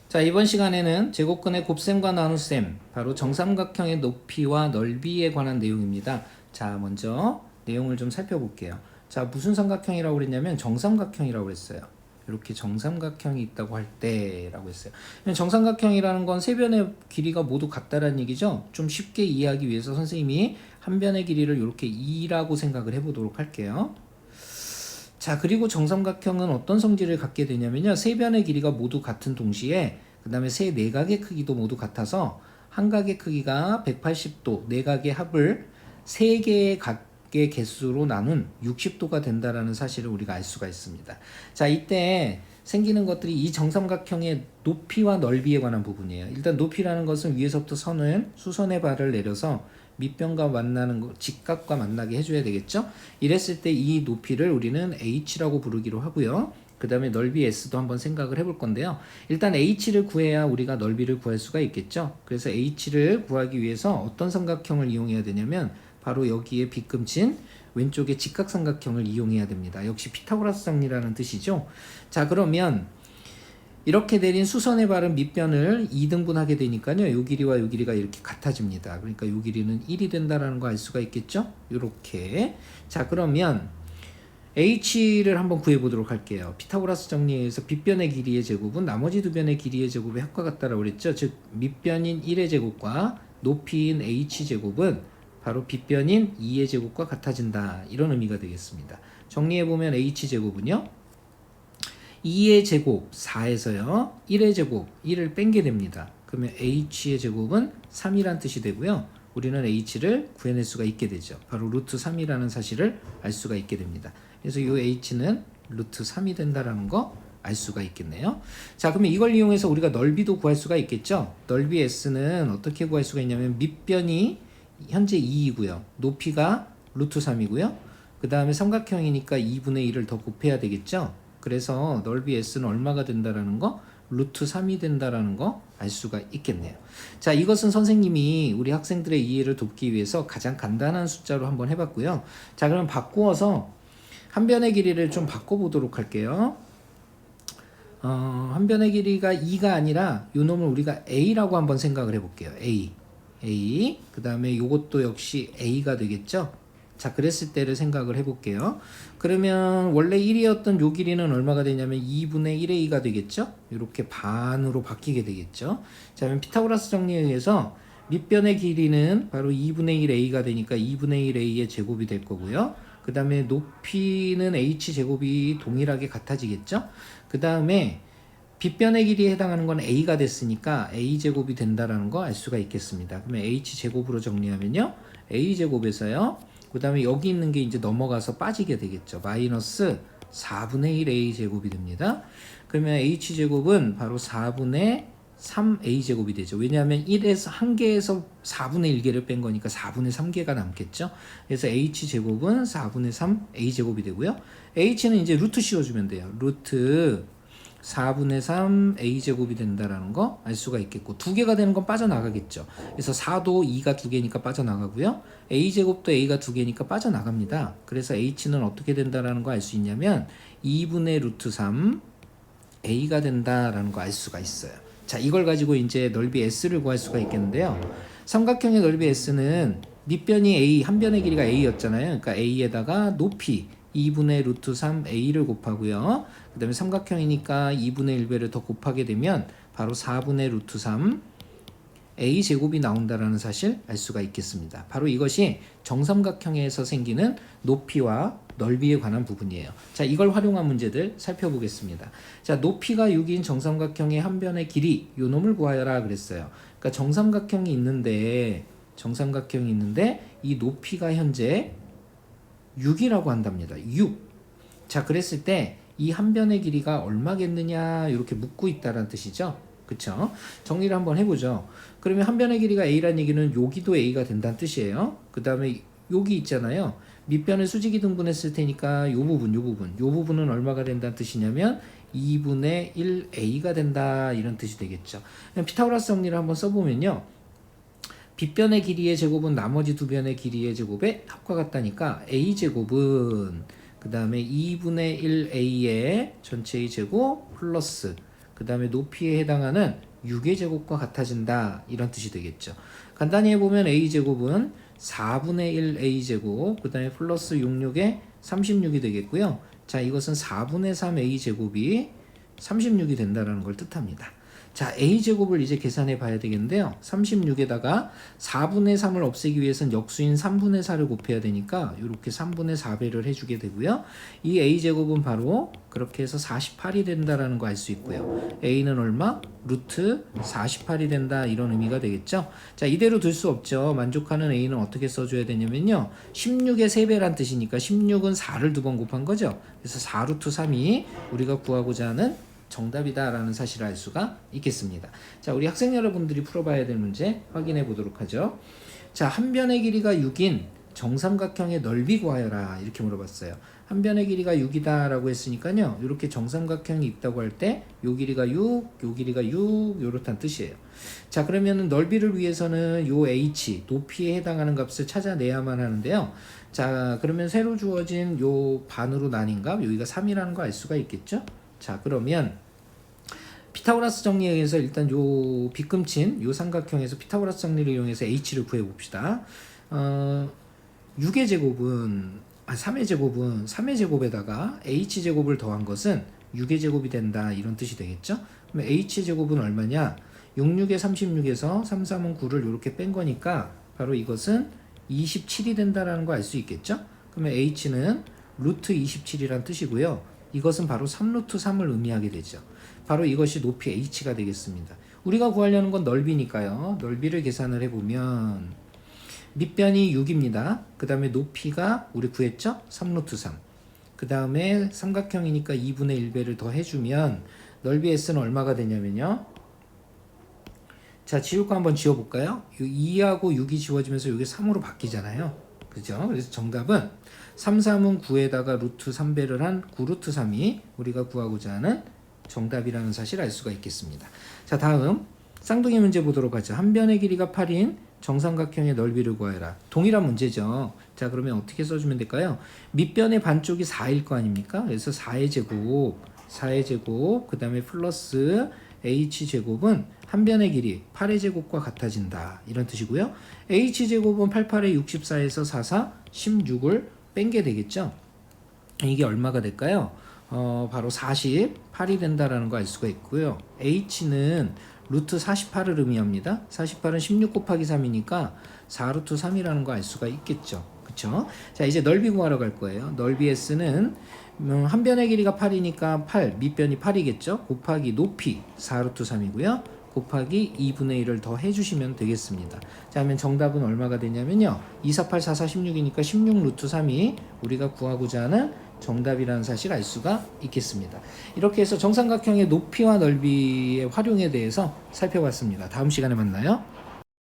자, 이번 시간에는 제곱근의 곱셈과 나눗셈, 바로 정삼각형의 높이와 넓이에 관한 내용입니다. 자, 먼저 내용을 좀 살펴볼게요. 자, 무슨 삼각형이라고 그랬냐면 정삼각형이라고 그랬어요. 이렇게 정삼각형이 있다고 할 때라고 했어요. 정삼각형이라는 건 세 변의 길이가 모두 같다라는 얘기죠. 좀 쉽게 이해하기 위해서 선생님이 한 변의 길이를 이렇게 2라고 생각을 해보도록 할게요. 자, 그리고 정삼각형은 어떤 성질을 갖게 되냐면요, 세 변의 길이가 모두 같은 동시에 그 다음에 세 내각의 크기도 모두 같아서 한 각의 크기가 180도, 내각의 합을 세 개의 각의 개수로 나눈 60도가 된다라는 사실을 우리가 알 수가 있습니다. 자, 이때 생기는 것들이 이 정삼각형의 높이와 넓이에 관한 부분이에요. 일단 높이라는 것은 위에서부터 선을 수선의 발을 내려서 밑변과 만나는 거, 직각과 만나게 해줘야 되겠죠. 이랬을 때 이 높이를 우리는 h라고 부르기로 하고요. 그 다음에 넓이 s도 한번 생각을 해볼 건데요. 일단 h를 구해야 우리가 넓이를 구할 수가 있겠죠. 그래서 h를 구하기 위해서 어떤 삼각형을 이용해야 되냐면 바로 여기에 빗금친 왼쪽에 직각삼각형을 이용해야 됩니다. 역시 피타고라스 정리라는 뜻이죠. 자, 그러면 이렇게 내린 수선의 발은 밑변을 2등분하게 되니까요, 요 길이와 요 길이가 이렇게 같아집니다. 그러니까 요 길이는 1이 된다라는 거 알 수가 있겠죠? 요렇게. 자, 그러면 h를 한번 구해보도록 할게요. 피타고라스 정리에서 빗변의 길이의 제곱은 나머지 두 변의 길이의 제곱의 합과 같다라고 그랬죠. 즉 밑변인 1의 제곱과 높이인 h 제곱은 바로 빗변인 2의 제곱과 같아진다, 이런 의미가 되겠습니다. 정리해보면 h 제곱은요, 2의 제곱 4에서요 1의 제곱 1을 뺀게 됩니다. 그러면 h의 제곱은 3이란 뜻이 되고요, 우리는 h를 구해낼 수가 있게 되죠. 바로 루트 3이라는 사실을 알 수가 있게 됩니다. 그래서 이 h는 루트 3이 된다라는 거 알 수가 있겠네요. 자, 그러면 이걸 이용해서 우리가 넓이도 구할 수가 있겠죠. 넓이 s는 어떻게 구할 수가 있냐면 밑변이 현재 2이고요, 높이가 루트 3이고요, 그 다음에 삼각형이니까 2분의 1을 더 곱해야 되겠죠. 그래서 넓이 s는 얼마가 된다라는 거, 루트 3이 된다라는 거 알 수가 있겠네요. 자, 이것은 선생님이 우리 학생들의 이해를 돕기 위해서 가장 간단한 숫자로 한번 해봤고요. 자, 그럼 바꾸어서 한 변의 길이를 좀 바꿔보도록 할게요. 한 변의 길이가 2가 아니라 요 놈을 우리가 a라고 한번 생각을 해볼게요. a. 그 다음에 요것도 역시 a가 되겠죠. 자, 그랬을 때를 생각을 해볼게요. 그러면 원래 1이었던 요 길이는 얼마가 되냐면 2분의 1의 2가 되겠죠. 이렇게 반으로 바뀌게 되겠죠. 자, 그럼 피타고라스 정리에 의해서 밑변의 길이는 바로 2분의 1 a가 되니까 2분의 1 a의 제곱이 될 거고요. 그 다음에 높이는 h 제곱이 동일하게 같아지겠죠. 그 다음에 빗변의 길이에 해당하는 건 a가 됐으니까 a 제곱이 된다라는 거 알 수가 있겠습니다. 그러면 h 제곱으로 정리하면요, a 제곱에서요, 그 다음에 여기 있는 게 이제 넘어가서 빠지게 되겠죠. 마이너스 4분의 1 a 제곱이 됩니다. 그러면 h 제곱은 바로 4분의 3 a 제곱이 되죠. 왜냐하면 1에서 한 개에서 4분의 1개를 뺀 거니까 4분의 3개가 남겠죠. 그래서 h 제곱은 4분의 3 a 제곱이 되고요. h는 이제 루트 씌워주면 돼요. 루트 4분의 3 a제곱이 된다라는 거 알 수가 있겠고, 두 개가 되는 건 빠져나가겠죠. 그래서 4도 2가 두 개니까 빠져나가고요, a제곱도 a가 두 개니까 빠져나갑니다. 그래서 h는 어떻게 된다라는 거 알 수 있냐면 2분의 루트 3 a가 된다라는 거 알 수가 있어요. 자, 이걸 가지고 이제 넓이 s를 구할 수가 있겠는데요, 삼각형의 넓이 s는 밑변이 a, 한 변의 길이가 a였잖아요. 그러니까 a에다가 높이 2분의 루트 3 a를 곱하고요, 그 다음에 삼각형이니까 2분의 1배를 더 곱하게 되면 바로 4분의 루트 3 a 제곱이 나온다라는 사실 알 수가 있겠습니다. 바로 이것이 정삼각형에서 생기는 높이와 넓이에 관한 부분이에요. 자, 이걸 활용한 문제들 살펴보겠습니다. 자, 높이가 6인 정삼각형의 한 변의 길이, 요 놈을 구하여라 그랬어요. 그러니까 정삼각형이 있는데 이 높이가 현재 6이라고 한답니다. 6. 자, 그랬을 때 이 한 변의 길이가 얼마겠느냐, 이렇게 묻고 있다는 뜻이죠. 그쵸? 정리를 한번 해보죠. 그러면 한 변의 길이가 a란 얘기는 여기도 a가 된다는 뜻이에요. 그 다음에 여기 있잖아요. 밑변을 수직이 등분했을 테니까 요 부분은 얼마가 된다는 뜻이냐면 2분의 1a가 된다, 이런 뜻이 되겠죠. 피타고라스 정리를 한번 써보면요, 빗변의 길이의 제곱은 나머지 두 변의 길이의 제곱의 합과 같다니까 a제곱은 그 다음에 2분의 1a의 전체의 제곱 플러스 그 다음에 높이에 해당하는 6의 제곱과 같아진다 이런 뜻이 되겠죠. 간단히 해보면 a제곱은 4분의 1 a제곱 그 다음에 플러스 66에 36이 되겠고요. 자, 이것은 4분의 3 a제곱이 36이 된다는 걸 뜻합니다. 자, a제곱을 이제 계산해 봐야 되겠는데요. 36에다가 4분의 3을 없애기 위해서는 역수인 3분의 4를 곱해야 되니까 이렇게 3분의 4배를 해주게 되고요. 이 a제곱은 바로 그렇게 해서 48이 된다라는 거 알 수 있고요. a는 얼마? 루트 48이 된다 이런 의미가 되겠죠. 자, 이대로 둘 수 없죠. 만족하는 a는 어떻게 써줘야 되냐면요. 16의 3배란 뜻이니까 16은 4를 2번 곱한 거죠. 그래서 4 루트 3이 우리가 구하고자 하는 정답이다라는 사실을 알 수가 있겠습니다. 자, 우리 학생 여러분들이 풀어봐야 될 문제 확인해 보도록 하죠. 자, 한 변의 길이가 6인 정삼각형의 넓이 구하여라 이렇게 물어봤어요. 한 변의 길이가 6이다 라고 했으니까요. 이렇게 정삼각형이 있다고 할 때 요 길이가 6, 요 길이가 6 요렇다는 뜻이에요. 자, 그러면 넓이를 위해서는 요 h, 높이에 해당하는 값을 찾아내야만 하는데요. 자, 그러면 새로 주어진 요 반으로 나뉜 값 여기가 3이라는 거 알 수가 있겠죠. 자, 그러면 피타고라스 정리에 의해서 일단 요 빗금친 요 삼각형에서 피타고라스 정리를 이용해서 h를 구해 봅시다. 6의 제곱은 3의 제곱은 3의 제곱에다가 h 제곱을 더한 것은 6의 제곱이 된다 이런 뜻이 되겠죠. 그러면 h 제곱은 얼마냐? 66에 36에서 3, 3은 9를 이렇게 뺀 거니까 바로 이것은 27이 된다라는 거 알 수 있겠죠. 그러면 h는 루트 27이란 뜻이고요. 이것은 바로 3루트 3을 의미하게 되죠. 바로 이것이 높이 h가 되겠습니다. 우리가 구하려는 건 넓이니까요. 넓이를 계산을 해보면 밑변이 6입니다. 그 다음에 높이가 우리 구했죠? 3루트 3. 그 다음에 삼각형이니까 2분의 1배를 더 해주면 넓이 s는 얼마가 되냐면요. 자, 지울 거 한번 지워볼까요? 2하고 6이 지워지면서 이게 3으로 바뀌잖아요. 그죠? 그래서 정답은 3, 3은 9에다가 루트 3배를 한 9루트 3이 우리가 구하고자 하는 정답이라는 사실을 알 수가 있겠습니다. 자, 다음 쌍둥이 문제 보도록 하죠. 한 변의 길이가 8인 정삼각형의 넓이를 구하여라. 동일한 문제죠. 자, 그러면 어떻게 써주면 될까요? 밑변의 반쪽이 4일 거 아닙니까? 그래서 4의 제곱, 그 다음에 플러스 h제곱은 한 변의 길이 8의 제곱과 같아진다 이런 뜻이고요. h제곱은 88에 64에서 44, 16을 뺀 게 되겠죠. 이게 얼마가 될까요? 바로 48이 된다라는 거 알 수가 있고요. h는 루트 48을 의미합니다. 48은 16 곱하기 3이니까 4루트 3이라는 거 알 수가 있겠죠. 그쵸? 자, 이제 넓이 구하러 갈 거예요. 넓이 s는 한 변의 길이가 8이니까 8, 밑변이 8이겠죠? 곱하기 높이 4루트 3이고요. 곱하기 2분의 1을 더 해주시면 되겠습니다. 자, 하면 정답은 얼마가 되냐면요. 2, 4, 8, 4, 4, 16이니까 16 루트 3이 우리가 구하고자 하는 정답이라는 사실 알 수가 있겠습니다. 이렇게 해서 정삼각형의 높이와 넓이의 활용에 대해서 살펴봤습니다. 다음 시간에 만나요.